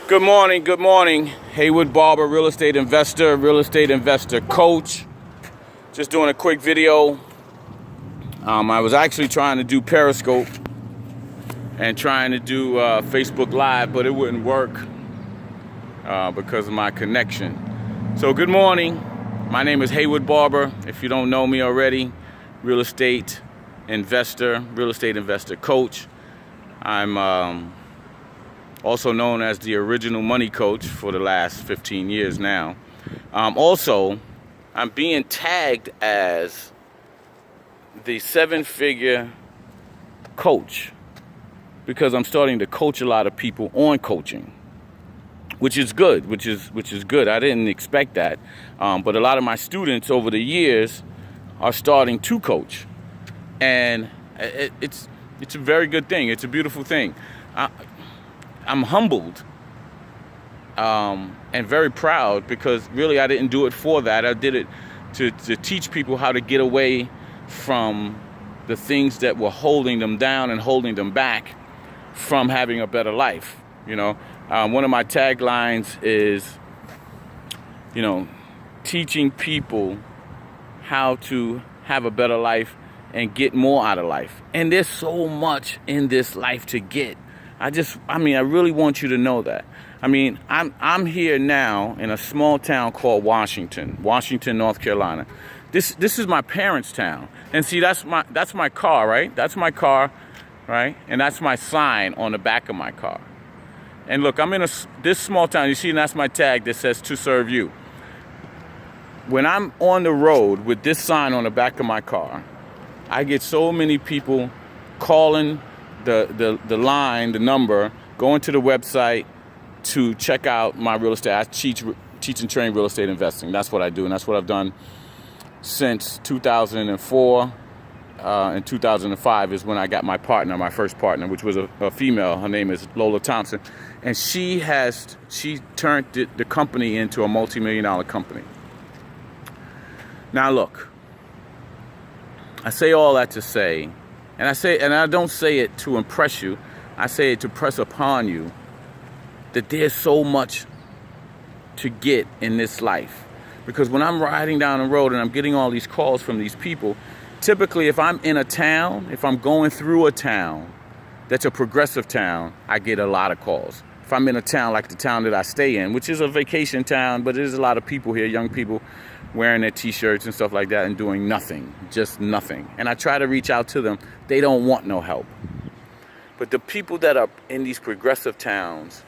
Good morning. Haywood Barber, real estate investor coach. Just doing a quick video. I was actually trying to do Periscope and trying to do Facebook Live, but it wouldn't work because of my connection. So good morning. My name is Haywood Barber. If you don't know me already, real estate investor coach. I'm also known as the original money coach for the last 15 years now. Also, I'm being tagged as the 7-figure coach because I'm starting to coach a lot of people on coaching, which is good. I didn't expect that, but a lot of my students over the years are starting to coach, and it's a very good thing. It's a beautiful thing. I'm humbled and very proud because really I didn't do it for that. I did it to teach people how to get away from the things that were holding them down and holding them back from having a better life. One of my taglines is, teaching people how to have a better life and get more out of life. And there's so much in this life to get. I really want you to know that. I'm here now in a small town called Washington, North Carolina. This is my parents' town. And see, that's my car, right? That's my car, right? And that's my sign on the back of my car. And look, I'm in this small town. You see, and that's my tag that says "To serve you." When I'm on the road with this sign on the back of my car, I get so many people calling the number, going to the website to check out my real estate. I teach and train real estate investing. That's what I do, and that's what I've done since 2004. In 2005 is when I got my first partner, which was a female. Her name is Lola Thompson, and she turned the company into a multi-million-dollar company. Now look, I say all that to say, and I don't say it to impress you. I say it to press upon you that there's so much to get in this life. Because when I'm riding down the road and I'm getting all these calls from these people, typically if I'm in a town, if I'm going through a town that's a progressive town, I get a lot of calls. If I'm in a town like the town that I stay in, which is a vacation town, but there's a lot of people here, young people, wearing their t-shirts and stuff like that and doing nothing, just nothing. And I try to reach out to them. They don't want no help. But the people that are in these progressive towns,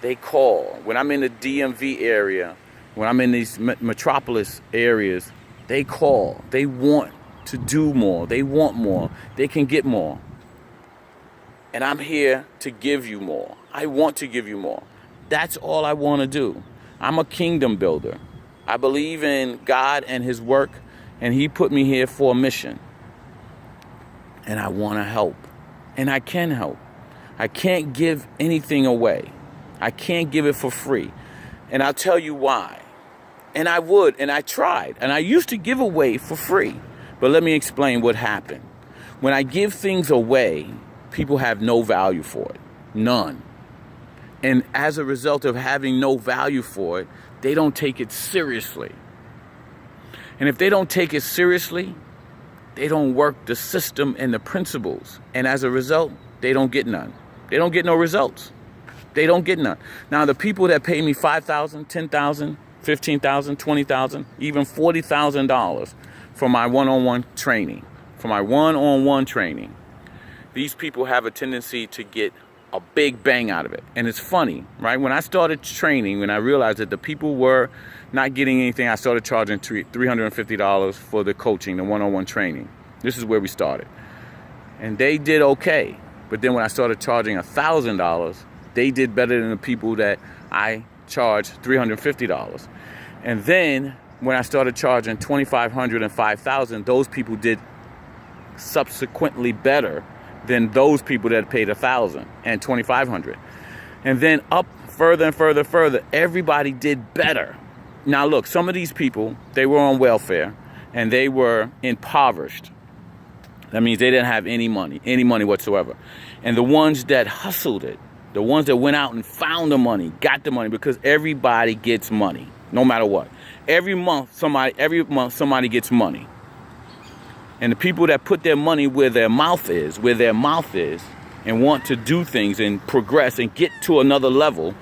they call. When I'm in the DMV area, when I'm in these metropolis areas, they call. They want to do more. They want more. They can get more. And I'm here to give you more. I want to give you more. That's all I want to do. I'm a kingdom builder. I believe in God and His work, and He put me here for a mission. And I want to help. And I can help. I can't give anything away. I can't give it for free. And I'll tell you why. And I would, and I tried. And I used to give away for free. But let me explain what happened. When I give things away, people have no value for it. None. And as a result of having no value for it, they don't take it seriously. And if they don't take it seriously, they don't work the system and the principles. And as a result, they don't get none. They don't get no results. They don't get none. Now, the people that pay me $5,000, $10,000, $15,000, $20,000, even $40,000 for my one-on-one training, these people have a tendency to get a big bang out of it. And it's funny, right? When I started training, when I realized that the people were not getting anything, I started charging $350 for the coaching, the one-on-one training. This is where we started. And they did okay. But then when I started charging $1,000, they did better than the people that I charged $350. And then when I started charging $2,500 and $5,000, those people did subsequently better than those people that paid $1,000 and $2,500. And then up further and further, everybody did better. Now look, some of these people, they were on welfare and they were impoverished. That means they didn't have any money whatsoever. And the ones that hustled it, The ones that went out and found the money, got the money, because everybody gets money, no matter what. Every month somebody gets money. And the people that put their money where their mouth is, and want to do things and progress and get to another level,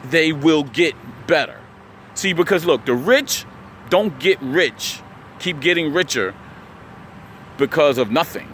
they will get better. See, because look, the rich don't get rich, keep getting richer because of nothing.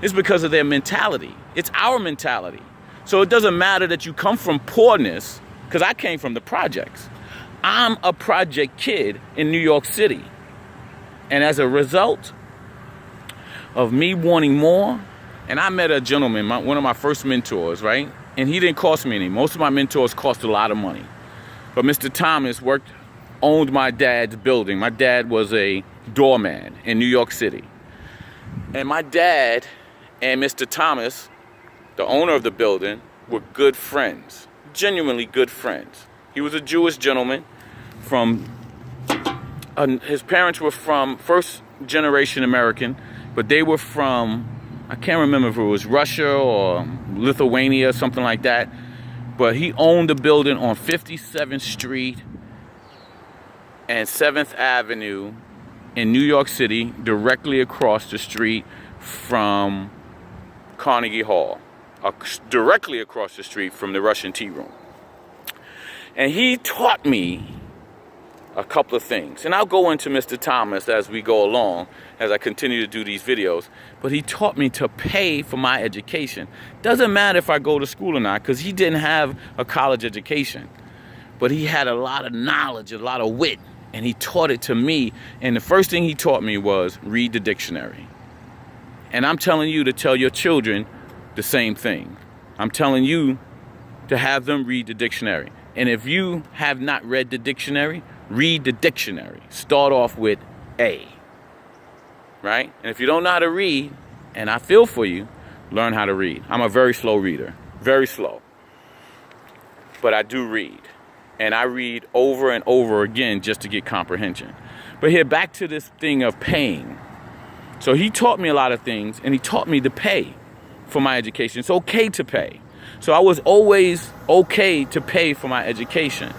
It's because of their mentality. It's our mentality. So it doesn't matter that you come from poorness, because I came from the projects. I'm a project kid in New York City. And as a result of me wanting more, and I met a gentleman, one of my first mentors, right? And he didn't cost me any. Most of my mentors cost a lot of money. But Mr. Thomas owned my dad's building. My dad was a doorman in New York City. And my dad and Mr. Thomas, the owner of the building, were good friends, genuinely good friends. He was a Jewish gentleman his parents were from first generation American, but they were from, I can't remember if it was Russia or Lithuania, something like that. But he owned the building on 57th Street and 7th Avenue in New York City, directly across the street from Carnegie Hall, directly across the street from the Russian Tea Room. And he taught me a couple of things. And I'll go into Mr. Thomas as we go along, as I continue to do these videos. But he taught me to pay for my education. Doesn't matter if I go to school or not, because he didn't have a college education. But he had a lot of knowledge, a lot of wit, and he taught it to me. And the first thing he taught me was read the dictionary. And I'm telling you to tell your children the same thing. I'm telling you to have them read the dictionary. And if you have not read the dictionary, read the dictionary. Start off with A. Right? And if you don't know how to read, and I feel for you, learn how to read. I'm a very slow reader. Very slow. But I do read. And I read over and over again just to get comprehension. But here, back to this thing of paying. So he taught me a lot of things, and he taught me to pay for my education. It's okay to pay. So I was always okay to pay for my education.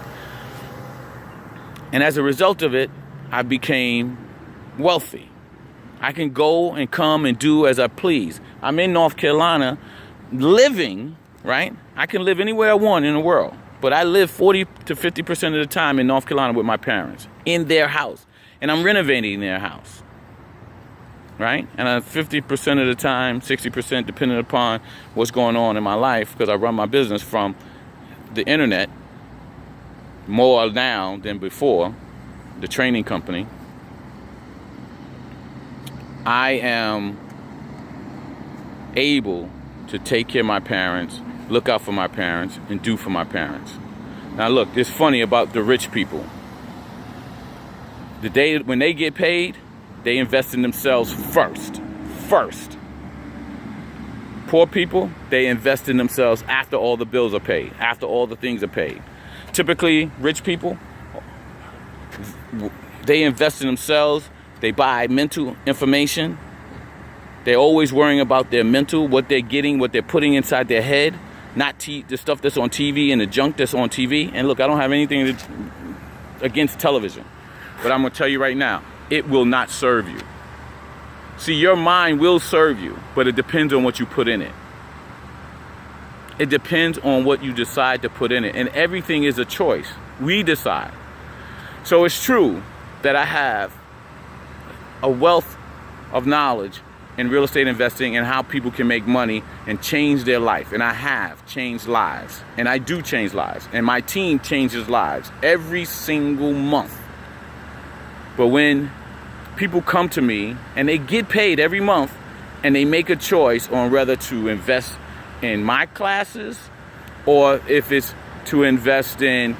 And as a result of it, I became wealthy. I can go and come and do as I please. I'm in North Carolina living, right? I can live anywhere I want in the world. But I live 40 to 50% of the time in North Carolina with my parents, in their house. And I'm renovating their house, right? And 50% of the time, 60%, depending upon what's going on in my life, because I run my business from the internet, more now than before, the training company. I am able to take care of my parents, look out for my parents, and do for my parents. Now look, it's funny about the rich people. When they get paid, they invest in themselves first. Poor people, they invest in themselves after all the bills are paid, after all the things are paid. Typically, rich people, they invest in themselves. They buy mental information. They're always worrying about their mental, what they're getting, what they're putting inside their head, not the stuff that's on TV and the junk that's on TV. And look, I don't have anything against television, but I'm going to tell you right now, it will not serve you. See, your mind will serve you, but it depends on what you put in it. It depends on what you decide to put in it. And everything is a choice. We decide. So it's true that I have a wealth of knowledge in real estate investing and how people can make money and change their life. And I have changed lives. And I do change lives. And my team changes lives every single month. But when people come to me and they get paid every month and they make a choice on whether to invest in my classes or if it's to invest in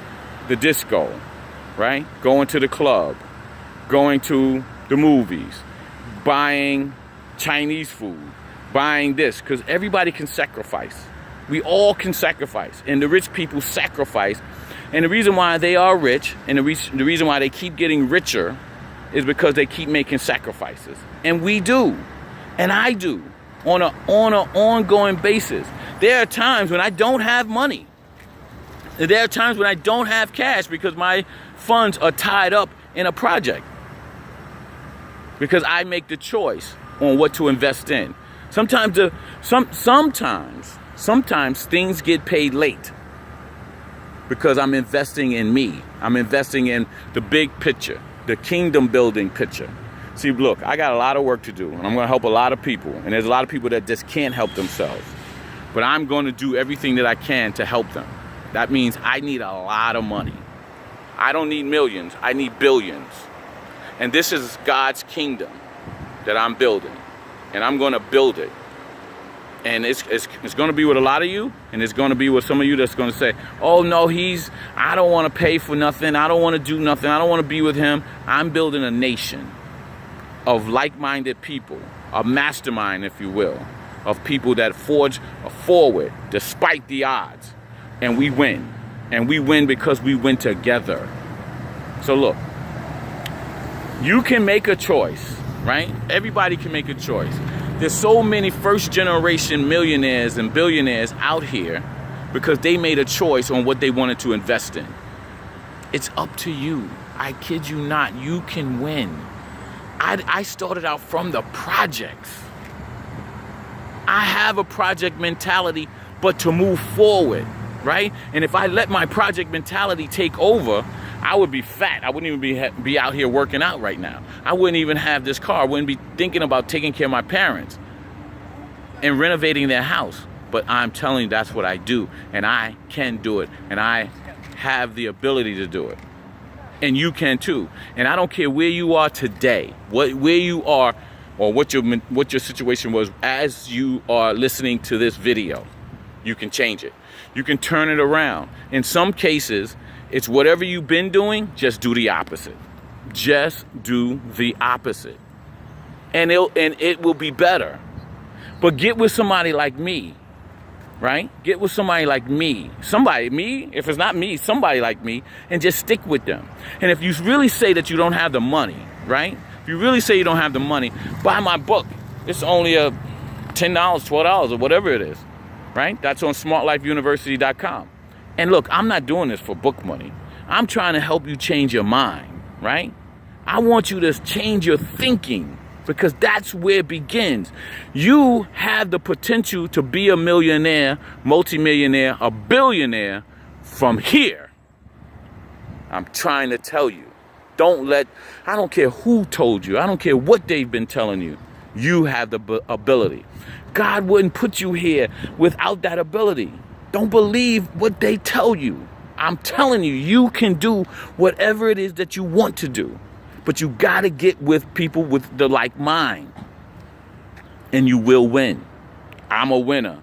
the disco, right? Going to the club, going to the movies, buying Chinese food, buying this, because everybody can sacrifice. We all can sacrifice, and the rich people sacrifice. And the reason why they are rich and the reason why they keep getting richer is because they keep making sacrifices. And we do, and I do. on an ongoing basis. There are times when I don't have money. There are times when I don't have cash because my funds are tied up in a project. Because I make the choice on what to invest in. Sometimes things get paid late because I'm investing in me. I'm investing in the big picture, the kingdom building picture. See, look, I got a lot of work to do, and I'm going to help a lot of people. And there's a lot of people that just can't help themselves. But I'm going to do everything that I can to help them. That means I need a lot of money. I don't need millions. I need billions. And this is God's kingdom that I'm building. And I'm going to build it. And it's going to be with a lot of you. And it's going to be with some of you that's going to say, oh, no, I don't want to pay for nothing. I don't want to do nothing. I don't want to be with him. I'm building a nation of like-minded people, a mastermind, if you will, of people that forge forward despite the odds. And we win. And we win because we win together. So look, you can make a choice, right? Everybody can make a choice. There's so many first-generation millionaires and billionaires out here because they made a choice on what they wanted to invest in. It's up to you. I kid you not. You can win. I started out from the projects. I have a project mentality, but to move forward, right? And if I let my project mentality take over, I would be fat. I wouldn't even be out here working out right now. I wouldn't even have this car. I wouldn't be thinking about taking care of my parents and renovating their house. But I'm telling you, that's what I do. And I can do it. And I have the ability to do it. And you can too. And I don't care where you are today, where you are, or what your situation was as you are listening to this video. You can change it. You can turn it around. In some cases, it's whatever you've been doing, just do the opposite. Just do the opposite. And it will be better. But get with somebody like me, right? Get with somebody like me. If it's not me, somebody like me, and just stick with them. And if you really say that you don't have the money, right? If you really say you don't have the money, buy my book. It's only $10, $12, or whatever it is, right? That's on smartlifeuniversity.com. And look, I'm not doing this for book money. I'm trying to help you change your mind, right? I want you to change your thinking because that's where it begins. You have the potential to be a millionaire, multimillionaire, a billionaire from here. I'm trying to tell you. I don't care who told you. I don't care what they've been telling you. You have the ability. God wouldn't put you here without that ability. Don't believe what they tell you. I'm telling you, you can do whatever it is that you want to do. But you got to get with people with the like mind. And you will win. I'm a winner.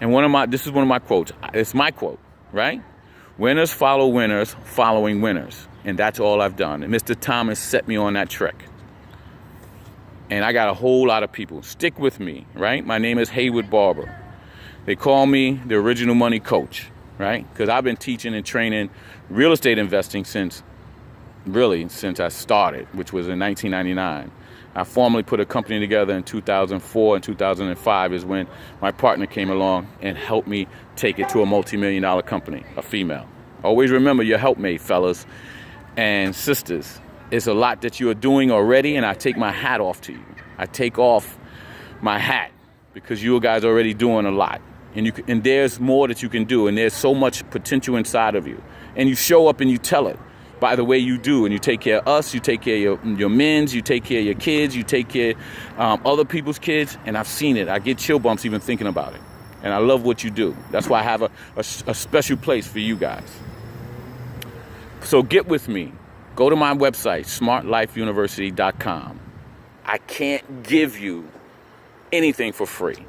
And this is one of my quotes. It's my quote, right? Winners follow winners, following winners. And that's all I've done. And Mr. Thomas set me on that trek. And I got a whole lot of people. Stick with me, right? My name is Haywood Barber. They call me the original money coach, right? Because I've been teaching and training real estate investing since I started, which was in 1999. I formally put a company together in 2004 and 2005 is when my partner came along and helped me take it to a multi-million-dollar company, a female. Always remember your helpmate, fellas and sisters. It's a lot that you are doing already, and I take my hat off to you. I take off my hat because you guys are already doing a lot. And there's more that you can do, and there's so much potential inside of you. And you show up and you tell it by the way you do, and you take care of us, you take care of your men's, you take care of your kids, you take care of other people's kids, and I've seen it. I get chill bumps even thinking about it. And I love what you do. That's why I have a special place for you guys. So get with me. Go to my website, smartlifeuniversity.com. I can't give you anything for free.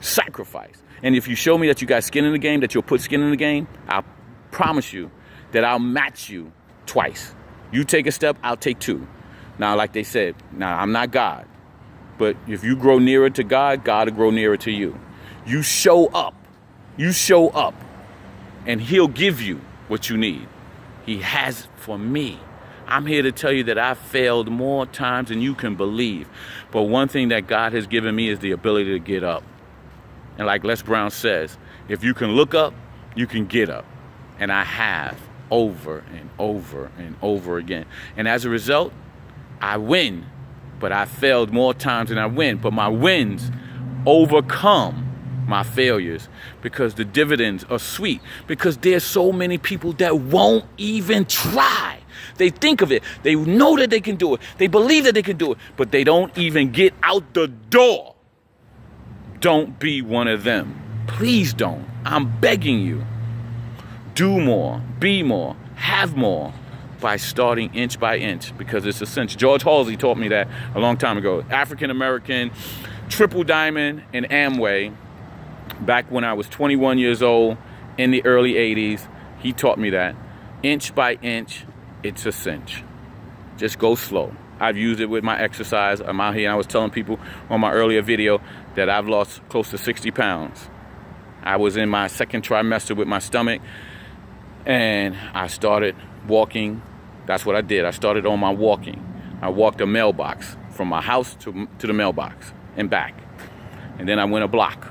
Sacrifice. And if you show me that you got skin in the game, that you'll put skin in the game, I promise you that I'll match you twice. You take a step, I'll take two. Now, like they said, I'm not God. But if you grow nearer to God, God will grow nearer to you. You show up. And he'll give you what you need. He has for me. I'm here to tell you that I've failed more times than you can believe. But one thing that God has given me is the ability to get up. And like Les Brown says, if you can look up, you can get up. And I have over and over and over again. And as a result, I win. But I failed more times than I win. But my wins overcome my failures because the dividends are sweet. Because there's so many people that won't even try. They think of it. They know that they can do it. They believe that they can do it. But they don't even get out the door. Don't be one of them. Please don't. I'm begging you. Do more. Be more. Have more. By starting inch by inch, because it's essential. George Halsey taught me that a long time ago. African American, triple diamond in Amway, back when I was 21 years old in the early 80s. He taught me that. Inch by inch, it's a cinch. Just go slow. I've used it with my exercise. I'm out here and I was telling people on my earlier video that I've lost close to 60 pounds. I was in my second trimester with my stomach and I started walking. That's what I did. I started on my walking. I walked a mailbox from my house to the mailbox and back. And then I went a block.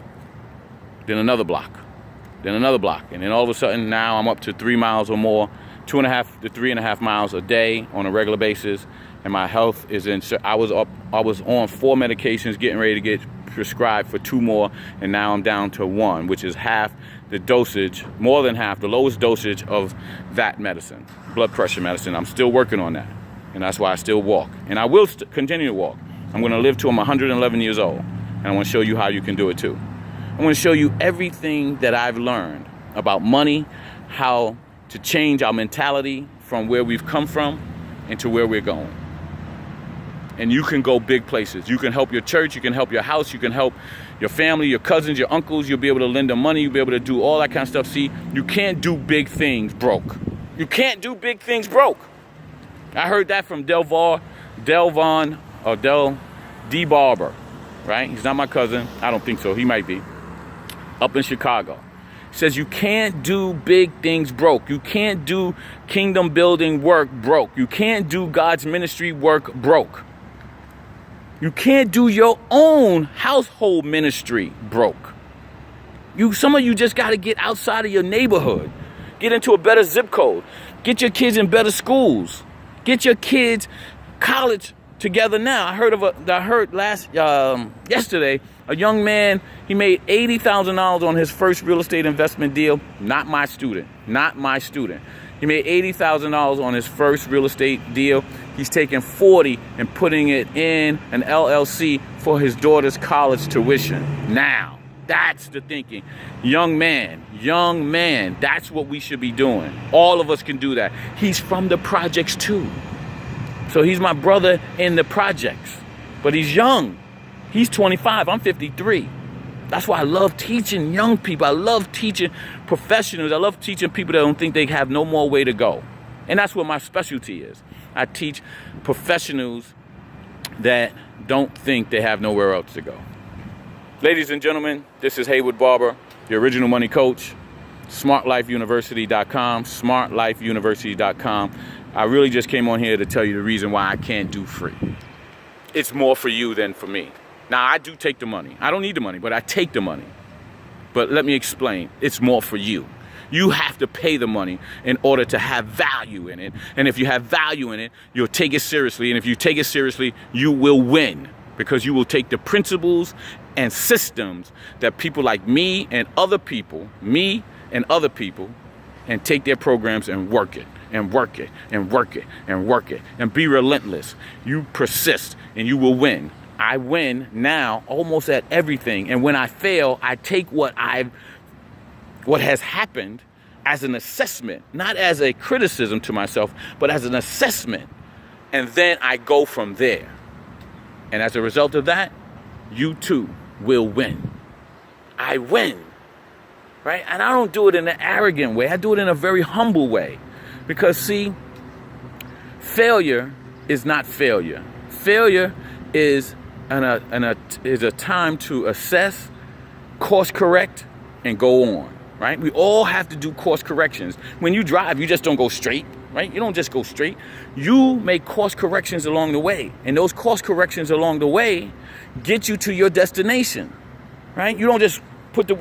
Then another block. Then another block. And then all of a sudden now I'm up to 3 miles or more, 2.5 to 3.5 miles a day on a regular basis. And my health is in, I was on 4 medications getting ready to get prescribed for 2 more. And now I'm down to 1, which is half the dosage, more than half, the lowest dosage of that medicine, blood pressure medicine. I'm still working on that. And that's why I still walk. And I will continue to walk. I'm going to live till I'm 111 years old. And I want to show you how you can do it too. I want to show you everything that I've learned about money, how to change our mentality from where we've come from into where we're going. And you can go big places. You can help your church, you can help your house, you can help your family, your cousins, your uncles. You'll be able to lend them money, you'll be able to do all that kind of stuff. See, you can't do big things broke. You can't do big things broke. I heard that from D. Barber, right? He's not my cousin. I don't think so. He might be. Up in Chicago. He says you can't do big things broke. You can't do kingdom building work broke. You can't do God's ministry work broke. You can't do your own household ministry broke. Some of you just got to get outside of your neighborhood. Get into a better zip code. Get your kids in better schools. Get your kids college together now. I heard yesterday, a young man, he made $80,000 on his first real estate investment deal. Not my student. He made $80,000 on his first real estate deal. He's taking 40 and putting it in an LLC for his daughter's college tuition. Now, that's the thinking. Young man, that's what we should be doing. All of us can do that. He's from the projects too. So he's my brother in the projects. But he's young. He's 25. I'm 53. That's why I love teaching young people. I love teaching professionals. I love teaching people that don't think they have no more way to go. And that's what my specialty is. I teach professionals that don't think they have nowhere else to go. Ladies and gentlemen, this is Haywood Barber, the original money coach, smartlifeuniversity.com, smartlifeuniversity.com. I really just came on here to tell you the reason why I can't do free. It's more for you than for me. Now, I do take the money. I don't need the money, but I take the money. But let me explain. It's more for you. You have to pay the money in order to have value in it. And if you have value in it, you'll take it seriously. And if you take it seriously, you will win. Because you will take the principles and systems that people like me and other people, and take their programs and work it. And work it, and work it, and work it. And be relentless. You persist, and you will win. I win now almost at everything. And when I fail, I take what has happened as an assessment, not as a criticism to myself, but as an assessment. And then I go from there. And as a result of that, you too will win. I win, right? And I don't do it in an arrogant way. I do it in a very humble way. Because see, failure is not failure. Failure is a time to assess, course correct, and go on, right? We all have to do course corrections. When you drive, you just don't go straight. right? You don't just go straight. You make course corrections along the way. And those course corrections along the way get you to your destination, right? You don't just put the,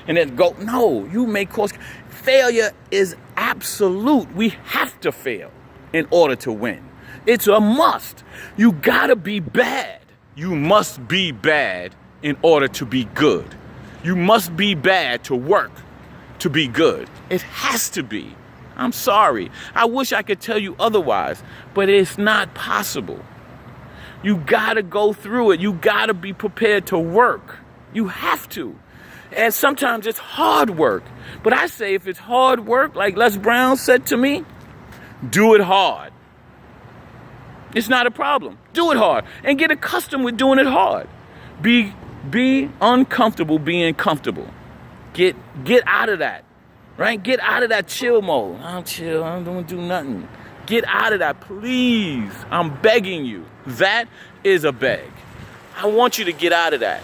and then go, no, you make course. Failure is absolute. We have to fail in order to win. It's a must. You gotta be bad. You must be bad in order to be good. You must be bad to work to be good. It has to be. I'm sorry. I wish I could tell you otherwise, but it's not possible. You gotta go through it. You gotta be prepared to work. You have to. And sometimes it's hard work. But I say if it's hard work, like Les Brown said to me, do it hard. It's not a problem. Do it hard. And get accustomed with doing it hard. Be uncomfortable being comfortable. Get out of that. Right? Get out of that chill mode. I'm chill. I don't do nothing. Get out of that, please. I'm begging you. That is a beg. I want you to get out of that.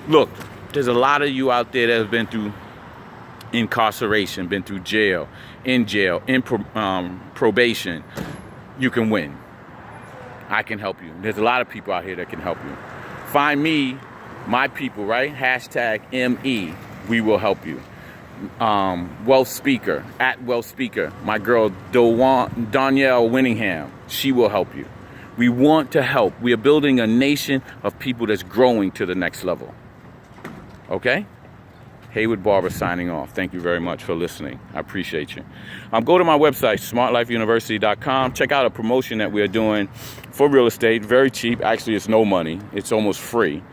Look, there's a lot of you out there that have been through incarceration, been through jail, in probation. You can win. I can help you. There's a lot of people out here that can help you. Find me, my people, right? Hashtag ME. We will help you. Wealth Speaker, at Wealth Speaker. My girl, Danielle Winningham. She will help you. We want to help. We are building a nation of people that's growing to the next level. Okay? Haywood Barber signing off. Thank you very much for listening. I appreciate you. Go to my website, smartlifeuniversity.com. Check out a promotion that we are doing for real estate. Very cheap. Actually, it's no money. It's almost free.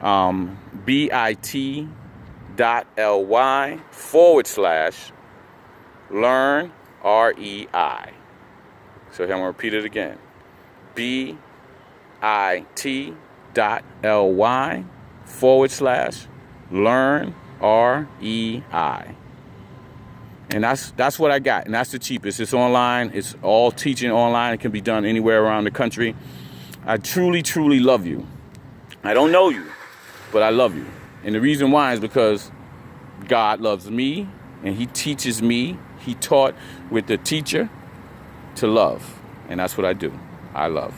bit.ly/learn, REI. So here I'm going to repeat it again. bit.ly/learn, REI. And that's what I got. And that's the cheapest. It's online. It's all teaching online. It can be done anywhere around the country. I truly, truly love you. I don't know you, but I love you. And the reason why is because God loves me and he teaches me. He taught with the teacher to love. And that's what I do. I love.